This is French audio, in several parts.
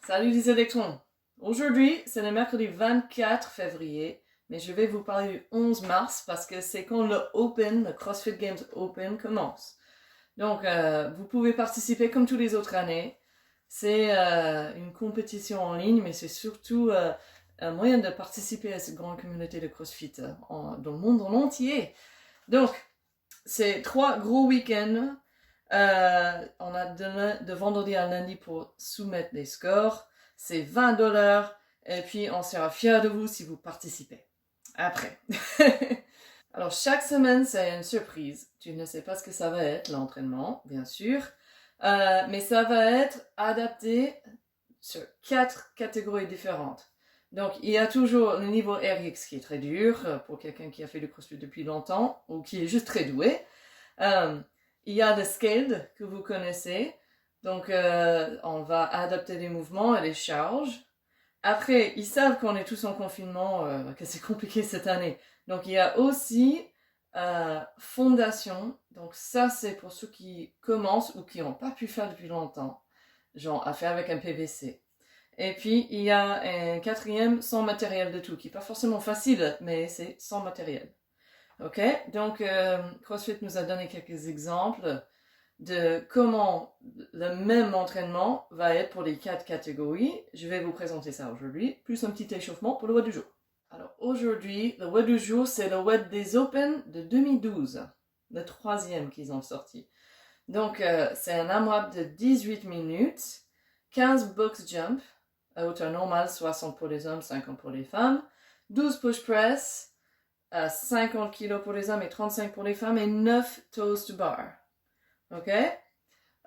Salut les électrons! Aujourd'hui, c'est le mercredi 24 février, mais je vais vous parler du 11 mars parce que c'est quand le Open, le CrossFit Games Open commence. Donc, vous pouvez participer comme toutes les autres années. C'est une compétition en ligne, mais c'est surtout un moyen de participer à cette grande communauté de CrossFit dans le monde en entier. Donc, c'est 3 gros week-ends. On a de vendredi à lundi pour soumettre les scores. C'est $20. Et puis, on sera fiers de vous si vous participez. Après. Alors, chaque semaine, c'est une surprise. Tu ne sais pas ce que ça va être, l'entraînement, bien sûr. Mais ça va être adapté sur 4 catégories différentes. Donc, il y a toujours le niveau RX qui est très dur pour quelqu'un qui a fait du CrossFit depuis longtemps ou qui est juste très doué. Il y a le scaled que vous connaissez. Donc, on va adapter les mouvements et les charges. Après, ils savent qu'on est tous en confinement, que c'est compliqué cette année. Donc, il y a aussi fondation. Donc, ça, c'est pour ceux qui commencent ou qui n'ont pas pu faire depuis longtemps. Genre, à faire avec un PVC. Et puis, il y a un quatrième sans matériel de tout, qui n'est pas forcément facile, mais c'est sans matériel. Ok, donc CrossFit nous a donné quelques exemples de comment le même entraînement va être pour les 4 catégories. Je vais vous présenter ça aujourd'hui, plus un petit échauffement pour le web du jour. Alors aujourd'hui, le web du jour, c'est le web des Open de 2012, le 3e qu'ils ont sorti. Donc c'est un AMRAP de 18 minutes, 15 box jump, à hauteur normale, 60 pour les hommes, 50 pour les femmes, 12 push press, 50 kg pour les hommes et 35 pour les femmes et 9 toes to bar. Ok?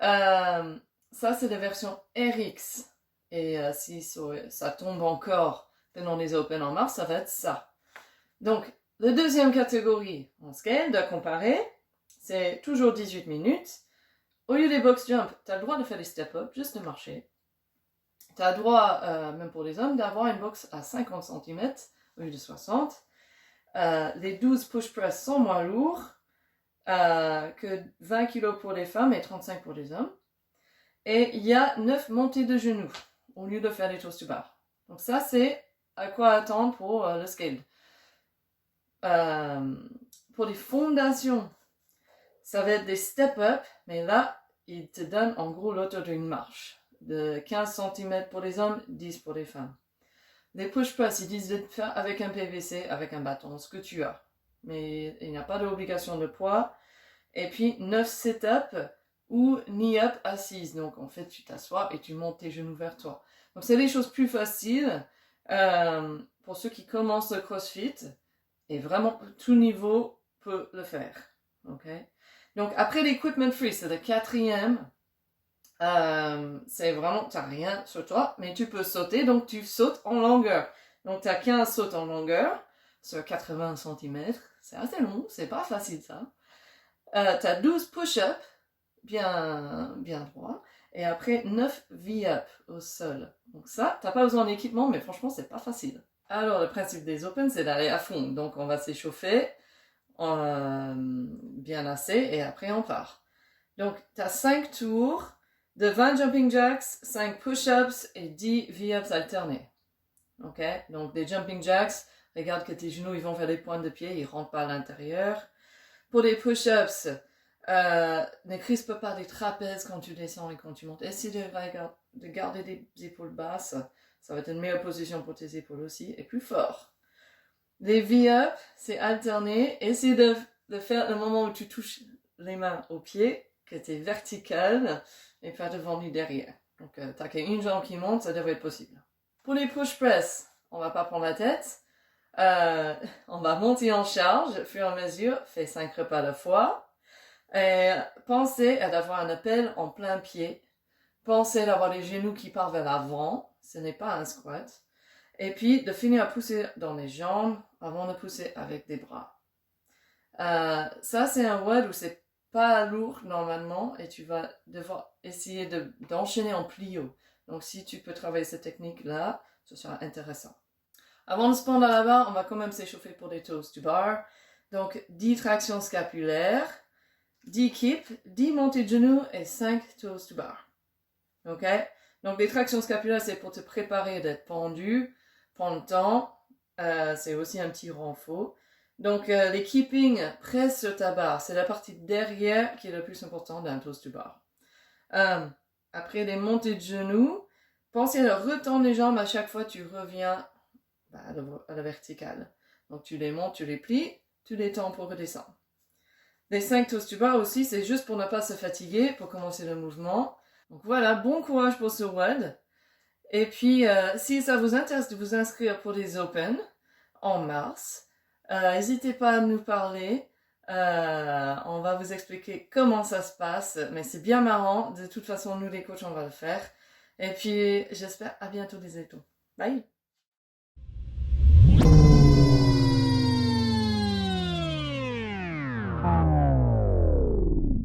Ça, c'est la version RX. Et si ça tombe encore pendant les Open en mars, ça va être ça. Donc, la deuxième catégorie en scale de comparer, c'est toujours 18 minutes. Au lieu des box jump, tu as le droit de faire des step-up, juste de marcher. Tu as le droit, même pour les hommes, d'avoir une box à 50 cm au lieu de 60. Les 12 push press sont moins lourds que 20 kg pour les femmes et 35 pour les hommes. Et il y a 9 montées de genoux au lieu de faire les toes to bar. Donc ça, c'est à quoi attendre pour le scale. Pour les fondations, ça va être des step-up, mais là, ils te donnent en gros l'auteur d'une marche de 15 cm pour les hommes, 10 pour les femmes. Les push-press, ils disent de faire avec un PVC, avec un bâton, ce que tu as. Mais il n'y a pas d'obligation de poids. Et puis, 9 sit-up ou knee-up assise. Donc, en fait, tu t'assois et tu montes tes genoux vers toi. Donc, c'est des choses plus faciles pour ceux qui commencent le CrossFit. Et vraiment, tout niveau peut le faire. Ok? Donc, après l'equipment free, c'est le 4e. C'est vraiment, tu n'as rien sur toi, mais tu peux sauter, donc tu sautes en longueur. Donc tu as 15 sautes en longueur sur 80 cm. C'est assez long, c'est pas facile ça. Tu as 12 push-up, bien droit, et après 9 V-up au sol. Donc ça, tu n'as pas besoin d'équipement, mais franchement, c'est pas facile. Alors le principe des Open, c'est d'aller à fond. Donc on va s'échauffer bien assez, et après on part. Donc tu as 5 tours de 20 jumping jacks, 5 push-ups et 10 V-ups alternés. Ok? Donc des jumping jacks, regarde que tes genoux ils vont vers les pointes de pied, ils rentrent pas à l'intérieur. Pour les push-ups, ne crispe pas les trapèzes quand tu descends et quand tu montes. Essaye de garder des épaules basses. Ça va être une meilleure position pour tes épaules aussi et plus fort. Les V-ups, c'est alterné. Essaye de faire le moment où tu touches les mains aux pieds, que tu es vertical et pas devant ni derrière. Donc, t'as qu'une jambe qui monte, ça devrait être possible. Pour les push press, on va pas prendre la tête. On va monter en charge au fur et à mesure. Fais 5 repas à la fois. Et pensez à avoir un appel en plein pied. Pensez d'avoir les genoux qui partent vers l'avant. Ce n'est pas un squat. Et puis, de finir à pousser dans les jambes avant de pousser avec des bras. Ça, c'est un WOD où c'est pas lourd normalement et tu vas devoir essayer d'enchaîner en plio. Donc si tu peux travailler cette technique là, ce sera intéressant. Avant de se pendre à la barre, on va quand même s'échauffer pour des toes to bar. Donc 10 tractions scapulaires, 10 kips, 10 montées de genoux et 5 toes to bar. Ok? Donc les tractions scapulaires, c'est pour te préparer d'être pendu, prendre le temps. C'est aussi un petit renfort. Donc les keeping presse sur ta barre, c'est la partie derrière qui est le plus important d'un toast to bar. Après les montées de genoux, pensez à retendre les jambes à chaque fois que tu reviens à la verticale. Donc tu les montes, tu les plies, tu les tends pour redescendre. Les 5 toast to bar aussi, c'est juste pour ne pas se fatiguer, pour commencer le mouvement. Donc voilà, bon courage pour ce WOD. Et puis, si ça vous intéresse de vous inscrire pour les Open en mars, n'hésitez pas à nous parler. On va vous expliquer comment ça se passe, mais c'est bien marrant. De toute façon, nous les coachs, on va le faire. Et puis, j'espère à bientôt les étoiles. Bye!